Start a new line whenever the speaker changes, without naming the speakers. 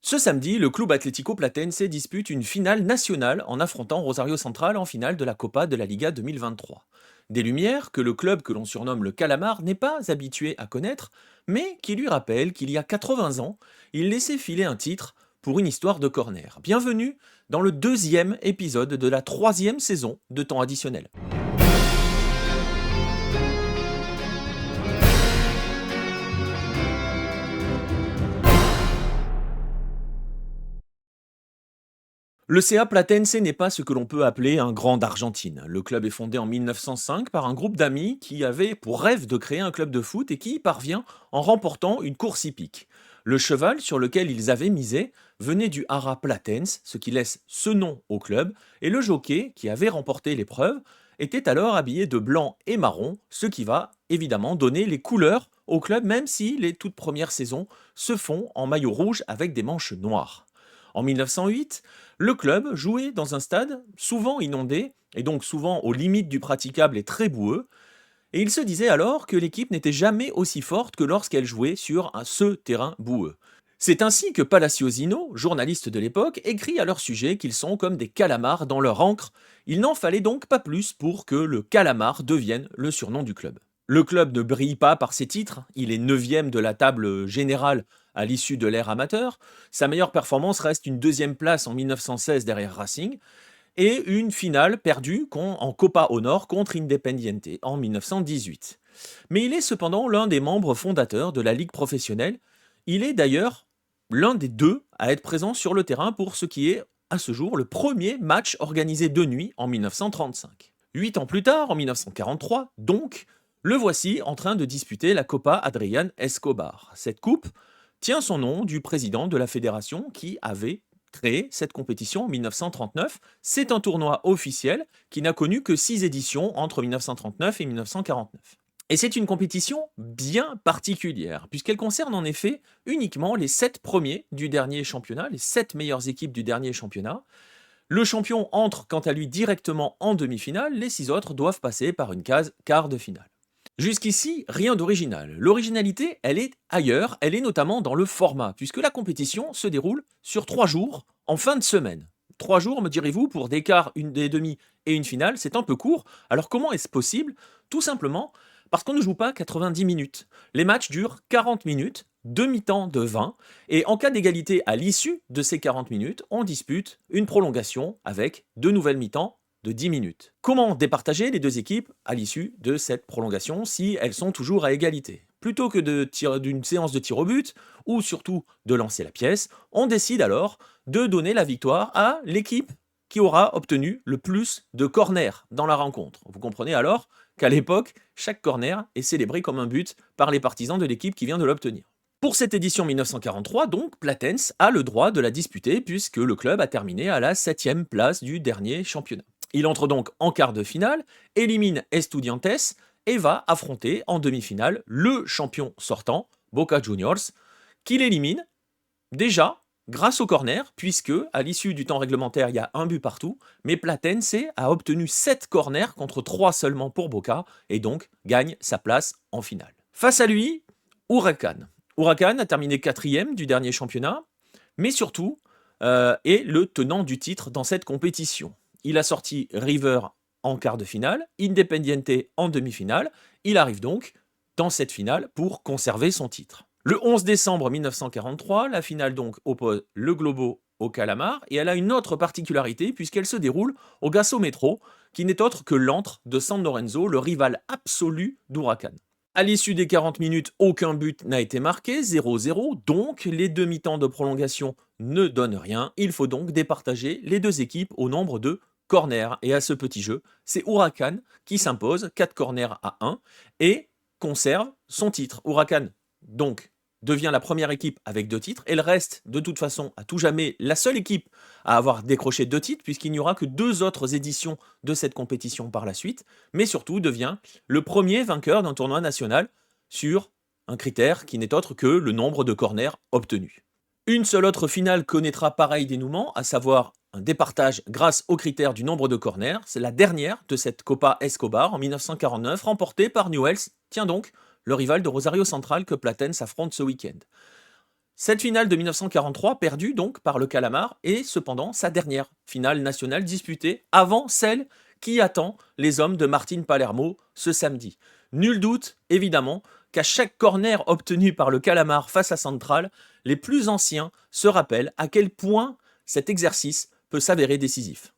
Ce samedi, le Club Atlético Platense dispute une finale nationale en affrontant Rosario Central en finale de la Copa de la Liga 2023. Des lumières que le club que l'on surnomme le Calamar n'est pas habitué à connaître, mais qui lui rappellent qu'il y a 80 ans, il laissait filer un titre pour une histoire de corner. Bienvenue dans le deuxième épisode de la troisième saison de temps additionnel. Le CA Platense n'est pas ce que l'on peut appeler un grand d'Argentine. Le club est fondé en 1905 par un groupe d'amis qui avait pour rêve de créer un club de foot et qui y parvient en remportant une course hippique. Le cheval sur lequel ils avaient misé venait du Hara Platense, ce qui laisse ce nom au club, et le jockey qui avait remporté l'épreuve était alors habillé de blanc et marron, ce qui va évidemment donner les couleurs au club même si les toutes premières saisons se font en maillot rouge avec des manches noires. En 1908, le club jouait dans un stade souvent inondé, et donc souvent aux limites du praticable et très boueux, et il se disait alors que l'équipe n'était jamais aussi forte que lorsqu'elle jouait sur ce terrain boueux. C'est ainsi que Palaciosino, journaliste de l'époque, écrit à leur sujet qu'ils sont comme des calamars dans leur encre. Il n'en fallait donc pas plus pour que le calamar devienne le surnom du club. Le club ne brille pas par ses titres, il est 9e de la table générale à l'issue de l'ère amateur. Sa meilleure performance reste une deuxième place en 1916 derrière Racing et une finale perdue en Copa Honor contre Independiente en 1918. Mais il est cependant l'un des membres fondateurs de la Ligue professionnelle. Il est d'ailleurs l'un des deux à être présent sur le terrain pour ce qui est, à ce jour, le premier match organisé de nuit en 1935. 8 ans plus tard, en 1943, donc, le voici en train de disputer la Copa Adrián Escobar. Cette coupe tient son nom du président de la fédération qui avait créé cette compétition en 1939. C'est un tournoi officiel qui n'a connu que 6 éditions entre 1939 et 1949. Et c'est une compétition bien particulière, puisqu'elle concerne en effet uniquement les 7 premiers du dernier championnat, les 7 meilleures équipes du dernier championnat. Le champion entre quant à lui directement en demi-finale, les 6 autres doivent passer par une case quart de finale. Jusqu'ici, rien d'original. L'originalité, elle est ailleurs, elle est notamment dans le format, puisque la compétition se déroule sur 3 jours, en fin de semaine. 3 jours, me direz-vous, pour des quarts, une des demi et une finale, c'est un peu court. Alors comment est-ce possible? Tout simplement parce qu'on ne joue pas 90 minutes. Les matchs durent 40 minutes, demi-temps de 20, et en cas d'égalité à l'issue de ces 40 minutes, on dispute une prolongation avec 2 nouvelles mi-temps de 10 minutes. Comment départager les deux équipes à l'issue de cette prolongation si elles sont toujours à égalité? Plutôt que d'une séance de tir au but, ou surtout de lancer la pièce, on décide alors de donner la victoire à l'équipe qui aura obtenu le plus de corners dans la rencontre. Vous comprenez alors qu'à l'époque, chaque corner est célébré comme un but par les partisans de l'équipe qui vient de l'obtenir. Pour cette édition 1943, donc, Platense a le droit de la disputer puisque le club a terminé à la 7e place du dernier championnat. Il entre donc en quart de finale, élimine Estudiantes et va affronter en demi-finale le champion sortant, Boca Juniors, qu'il élimine déjà grâce au corner, puisque à l'issue du temps réglementaire, il y a un but partout, mais Platense a obtenu 7 corners contre 3 seulement pour Boca et donc gagne sa place en finale. Face à lui, Huracan. Huracan a terminé 4e du dernier championnat, mais surtout est le tenant du titre dans cette compétition. Il a sorti River en quart de finale, Independiente en demi-finale. Il arrive donc dans cette finale pour conserver son titre. Le 11 décembre 1943, la finale donc oppose le Globo au Calamar et elle a une autre particularité puisqu'elle se déroule au Gasómetro, qui n'est autre que l'antre de San Lorenzo, le rival absolu d'Huracan. À l'issue des 40 minutes, aucun but n'a été marqué, 0-0, donc les demi-temps de prolongation ne donnent rien. Il faut donc départager les deux équipes au nombre de corners. Et à ce petit jeu, c'est Huracan qui s'impose 4 corners à 1 et conserve son titre. Huracan, donc, devient la première équipe avec 2 titres. Elle reste de toute façon à tout jamais la seule équipe à avoir décroché 2 titres, puisqu'il n'y aura que 2 autres éditions de cette compétition par la suite, mais surtout devient le premier vainqueur d'un tournoi national sur un critère qui n'est autre que le nombre de corners obtenus. Une seule autre finale connaîtra pareil dénouement, à savoir un départage grâce au critère du nombre de corners. C'est la dernière de cette Copa Escobar en 1949, remportée par Newell's. Tiens donc, le rival de Rosario Central que Platense affronte ce week-end. Cette finale de 1943, perdue donc par le Calamar, est cependant sa dernière finale nationale disputée avant celle qui attend les hommes de Martin Palermo ce samedi. Nul doute, évidemment, qu'à chaque corner obtenu par le Calamar face à Central, les plus anciens se rappellent à quel point cet exercice peut s'avérer décisif.